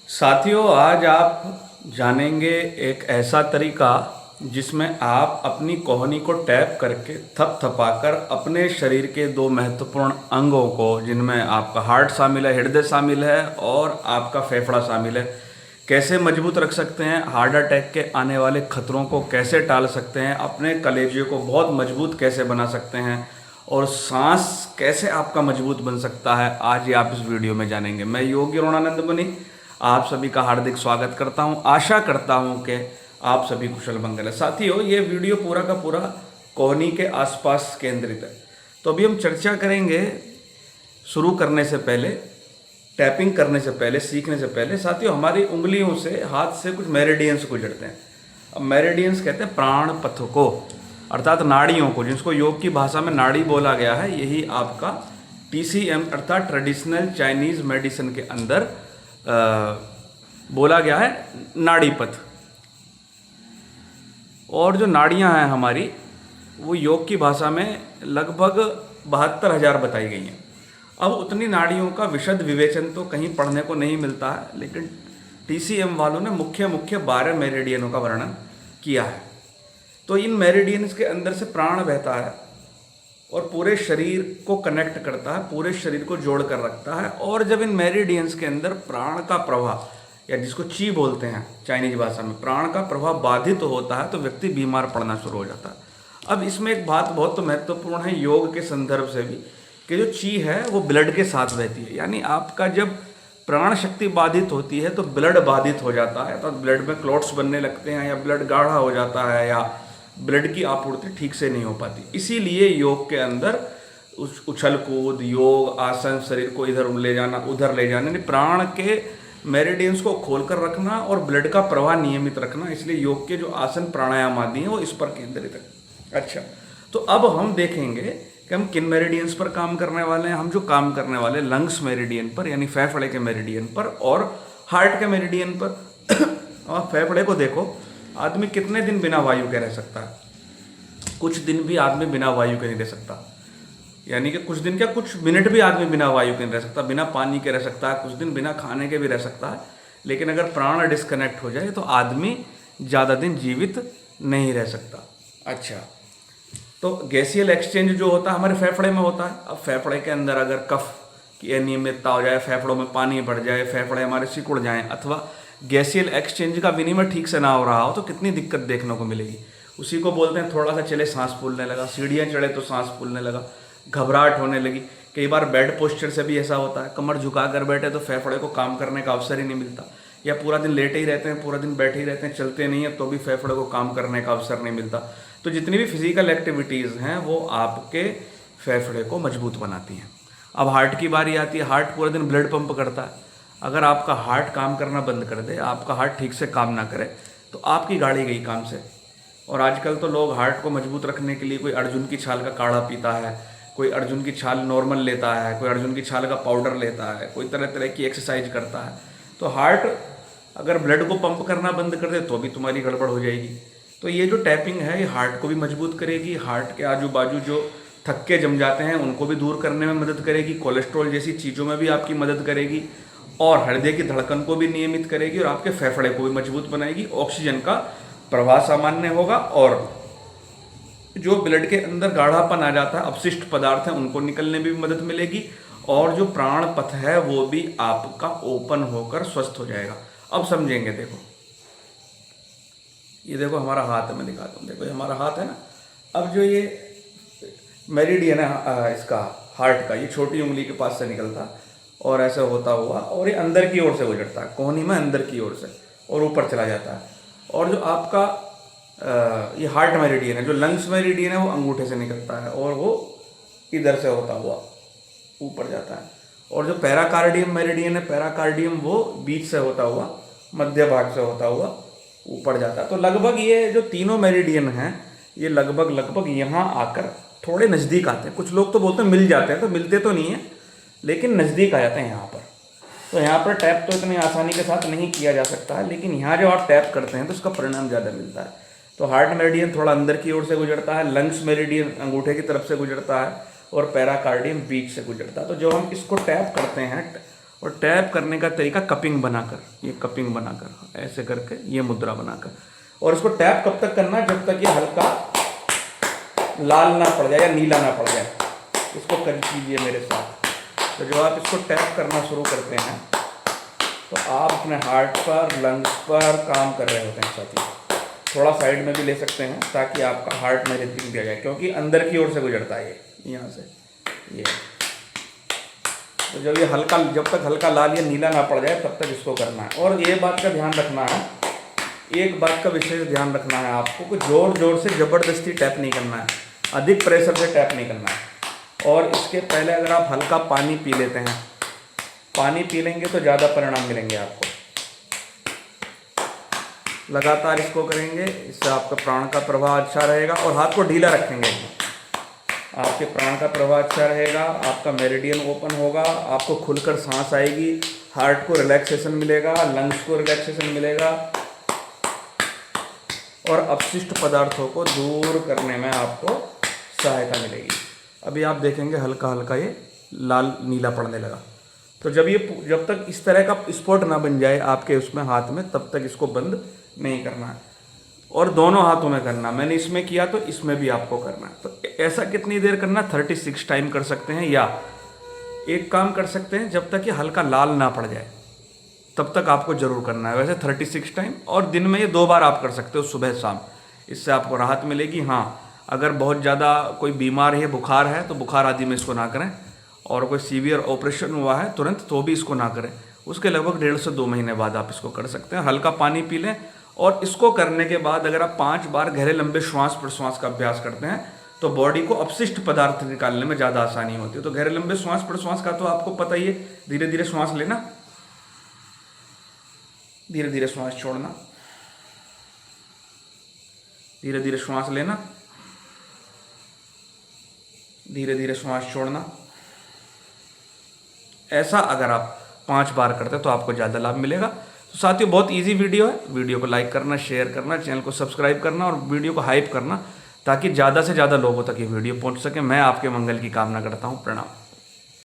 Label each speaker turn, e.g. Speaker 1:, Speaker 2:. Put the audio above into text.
Speaker 1: साथियों, आज आप जानेंगे एक ऐसा तरीका जिसमें आप अपनी कोहनी को टैप करके थपथपाकर अपने शरीर के दो महत्वपूर्ण अंगों को, जिनमें आपका हार्ट शामिल है, हृदय शामिल है और आपका फेफड़ा शामिल है, कैसे मजबूत रख सकते हैं, हार्ट अटैक के आने वाले खतरों को कैसे टाल सकते हैं, अपने कलेजे को बहुत मजबूत कैसे बना सकते हैं और सांस कैसे आपका मजबूत बन सकता है, आज ये आप इस वीडियो में जानेंगे। मैं योगी रोणानंद मुनि आप सभी का हार्दिक स्वागत करता हूं। आशा करता हूं कि आप सभी कुशल मंगल है। साथियों, ये वीडियो पूरा का पूरा कोहनी के आसपास केंद्रित है। तो अभी हम चर्चा करेंगे, शुरू करने से पहले, टैपिंग करने से पहले, सीखने से पहले, साथियों हमारी उंगलियों से, हाथ से कुछ मेरिडियंस गुजरते हैं। अब मेरिडियंस कहते हैं प्राण पथ को, अर्थात नाड़ियों को, जिसको योग की भाषा में नाड़ी बोला गया है। यही आपका TCM अर्थात ट्रेडिशनल चाइनीज मेडिसिन के अंदर बोला गया है नाड़ी पथ। और जो नाड़ियां हैं हमारी, वो योग की भाषा में लगभग 72,000 बताई गई हैं। अब उतनी नाड़ियों का विशद विवेचन तो कहीं पढ़ने को नहीं मिलता है, लेकिन TCM वालों ने मुख्य 12 मेरिडियनों का वर्णन किया है। तो इन मेरिडियंस के अंदर से प्राण बहता है और पूरे शरीर को कनेक्ट करता है, पूरे शरीर को जोड़ कर रखता है। और जब इन मेरिडियंस के अंदर प्राण का प्रवाह, या जिसको ची बोलते हैं चाइनीज भाषा में, प्राण का प्रवाह बाधित होता है तो व्यक्ति बीमार पड़ना शुरू हो जाता है। अब इसमें एक बात बहुत महत्वपूर्ण है योग के संदर्भ से भी, कि जो ची है वो ब्लड के साथ बहती है। यानी आपका जब प्राण शक्ति बाधित होती है तो ब्लड बाधित हो जाता है, तो ब्लड में क्लॉट्स बनने लगते हैं, या ब्लड गाढ़ा हो जाता है, या ब्लड की आपूर्ति ठीक से नहीं हो पाती। इसीलिए योग के अंदर उछल कूद, योग, आसन, शरीर को इधर ले जाना, उधर ले जाना, यानी प्राण के मेरिडियंस को खोलकर रखना और ब्लड का प्रवाह नियमित रखना। इसलिए योग के जो आसन, प्राणायाम आदि हैं वो इस पर केंद्रित है। अच्छा, तो अब हम देखेंगे कि हम किन मेरिडियंस पर काम करने वाले हैं। हम जो काम करने वाले लंग्स मेरिडियन पर, यानी फेफड़े के मेरिडियन पर, और हार्ट के मेरिडियन पर। और फेफड़े को देखो, आदमी कितने दिन बिना वायु के रह सकता है? कुछ दिन भी आदमी बिना वायु के नहीं रह सकता। यानी कि कुछ दिन क्या, कुछ मिनट भी आदमी बिना वायु के नहीं रह सकता, बिना पानी के रह सकता है, कुछ दिन बिना खाने के भी रह सकता है। लेकिन अगर प्राण डिस्कनेक्ट हो जाए तो आदमी ज़्यादा दिन जीवित नहीं रह सकता। अच्छा, तो गैसियल एक्सचेंज जो होता है हमारे फेफड़े में होता है। अब फेफड़े के अंदर अगर कफ की अनियमितता हो जाए, फेफड़ों में पानी बढ़ जाए, फेफड़े हमारे सिकुड़ जाएं, अथवा गैसियल एक्सचेंज का विनिमय ठीक से ना हो रहा हो, तो कितनी दिक्कत देखने को मिलेगी। उसी को बोलते हैं थोड़ा सा चले सांस फूलने लगा, सीढ़ियाँ चढ़े तो सांस फूलने लगा, घबराहट होने लगी। कई बार बेड पोस्चर से भी ऐसा होता है, कमर झुका कर बैठे तो फेफड़े को काम करने का अवसर ही नहीं मिलता, या पूरा दिन लेटे ही रहते हैं, पूरा दिन बैठे ही रहते हैं, चलते नहीं है, तो भी फेफड़े को काम करने का अवसर नहीं मिलता। तो जितनी भी फिजिकल एक्टिविटीज़ हैं वो आपके फेफड़े को मजबूत बनाती हैं। अब हार्ट की बारी आती है। हार्ट पूरा दिन ब्लड पंप करता है। अगर आपका हार्ट काम करना बंद कर दे, आपका हार्ट ठीक से काम ना करे, तो आपकी गाड़ी गई काम से। और आजकल तो लोग हार्ट को मजबूत रखने के लिए कोई अर्जुन की छाल का काढ़ा पीता है, कोई अर्जुन की छाल नॉर्मल लेता है, कोई अर्जुन की छाल का पाउडर लेता है, कोई तरह तरह की एक्सरसाइज करता है। तो हार्ट अगर ब्लड को पंप करना बंद कर दे तो भी तुम्हारी गड़बड़ हो जाएगी। तो ये जो टैपिंग है ये हार्ट को भी मजबूत करेगी, हार्ट के आजू बाजू जो थक्के जम जाते हैं उनको भी दूर करने में मदद करेगी, कोलेस्ट्रॉल जैसी चीज़ों में भी आपकी मदद करेगी, और हृदय की धड़कन को भी नियमित करेगी, और आपके फेफड़े को भी मजबूत बनाएगी। ऑक्सीजन का प्रवाह सामान्य होगा, और जो ब्लड के अंदर गाढ़ापन आ जाता है, अपशिष्ट पदार्थ हैं, उनको निकलने में भी मदद मिलेगी, और जो प्राण पथ है वो भी आपका ओपन होकर स्वस्थ हो जाएगा। अब समझेंगे, देखो ये देखो हमारा हाथ है, मैं दिखाता हूँ। देखो ये हमारा हाथ है ना। अब जो ये मेरिडियन है इसका, हार्ट का, ये छोटी उंगली के पास से निकलता है और ऐसे होता हुआ, और ये अंदर की ओर से गुजरता है, कोहनी में अंदर की ओर से, और ऊपर चला जाता है। और जो आपका ये हार्ट मेरिडियन है, जो लंग्स मेरिडियन है, वो अंगूठे से निकलता है और वो इधर से होता हुआ ऊपर जाता है। और जो पैराकार्डियम मेरिडियन है, पैराकार्डियम वो बीच से होता हुआ, मध्य भाग से होता हुआ ऊपर जाता है। तो लगभग ये जो तीनों मेरिडियन हैं ये लगभग यहाँ आकर थोड़े नज़दीक आते हैं। कुछ लोग तो बोलते हैं मिल जाते हैं, तो मिलते तो नहीं है, लेकिन नज़दीक आ जाते हैं यहाँ पर। तो यहाँ पर टैप तो इतनी आसानी के साथ नहीं किया जा सकता है, लेकिन यहाँ जो आप टैप करते हैं तो उसका परिणाम ज़्यादा मिलता है। तो हार्ट मेरिडियन थोड़ा अंदर की ओर से गुजरता है, लंग्स मेरिडियन अंगूठे की तरफ से गुजरता है, और पैराकार्डियम बीच से गुजरता है। तो जब हम इसको टैप करते हैं और टैप करने का तरीका कपिंग बनाकर, ये कपिंग बनाकर ऐसे करके ये मुद्रा बनाकर। और इसको टैप कब तक करना है, जब तक ये हल्का लाल ना पड़ जाए या नीला ना पड़ जाए। इसको कर कीजिए मेरे साथ। तो जब आप इसको टैप करना शुरू करते हैं तो आप अपने हार्ट पर, लंग्स पर काम कर रहे होते हैं साथी। थोड़ा साइड में भी ले सकते हैं ताकि आपका हार्ट में रिदम दिया जाए, क्योंकि अंदर की ओर से गुजरता है ये यहाँ से ये। तो जब तक हल्का लाल या नीला ना पड़ जाए तब तक इसको करना है। और ये बात का ध्यान रखना है, एक बात का विशेष ध्यान रखना है आपको कि जोर जोर से ज़बरदस्ती टैप नहीं करना है, अधिक प्रेशर से टैप नहीं करना है। और इसके पहले अगर आप हल्का पानी पी लेते हैं, पानी पी लेंगे तो ज़्यादा परिणाम मिलेंगे आपको। लगातार इसको करेंगे, इससे आपका प्राण का प्रवाह अच्छा रहेगा। और हाथ को ढीला रखेंगे, आपके प्राण का प्रवाह अच्छा रहेगा, आपका मेरिडियन ओपन होगा, आपको खुलकर सांस आएगी, हार्ट को रिलैक्सेशन मिलेगा, लंग्स को रिलैक्सेशन मिलेगा और अपशिष्ट पदार्थों को दूर करने में आपको सहायता मिलेगी। अभी आप देखेंगे हल्का हल्का ये लाल नीला पड़ने लगा। तो जब तक इस तरह का स्पॉट ना बन जाए आपके उसमें हाथ में, तब तक इसको बंद नहीं करना है। और दोनों हाथों में करना, मैंने इसमें किया तो इसमें भी आपको करना है। तो ऐसा कितनी देर करना, 36 टाइम कर सकते हैं, या एक काम कर सकते हैं जब तक ये हल्का लाल ना पड़ जाए तब तक आपको जरूर करना है। वैसे 36 टाइम, और दिन में ये 2 बार आप कर सकते हो, सुबह शाम। इससे आपको राहत मिलेगी। हाँ, अगर बहुत ज़्यादा कोई बीमार है, बुखार है, तो बुखार आदि में इसको ना करें। और कोई सीवियर ऑपरेशन हुआ है तुरंत, तो भी इसको ना करें। उसके लगभग 1.5 से 2 महीने बाद आप इसको कर सकते हैं। हल्का पानी पी लें। और इसको करने के बाद अगर आप 5 बार गहरे लंबे श्वास प्रश्वास का अभ्यास करते हैं तो बॉडी को अपशिष्ट पदार्थ निकालने में ज़्यादा आसानी होती है। तो गहरे लंबे श्वास प्रश्वास का तो आपको पता ही है, धीरे धीरे श्वास लेना, धीरे धीरे श्वास छोड़ना, धीरे धीरे श्वास लेना, धीरे धीरे श्वास छोड़ना। ऐसा अगर आप 5 बार करते हैं तो आपको ज़्यादा लाभ मिलेगा। तो साथियों, बहुत इजी वीडियो है। वीडियो को लाइक करना, शेयर करना, चैनल को सब्सक्राइब करना और वीडियो को हाइप करना, ताकि ज़्यादा से ज़्यादा लोगों तक ये वीडियो पहुंच सके। मैं आपके मंगल की कामना करता हूं। प्रणाम।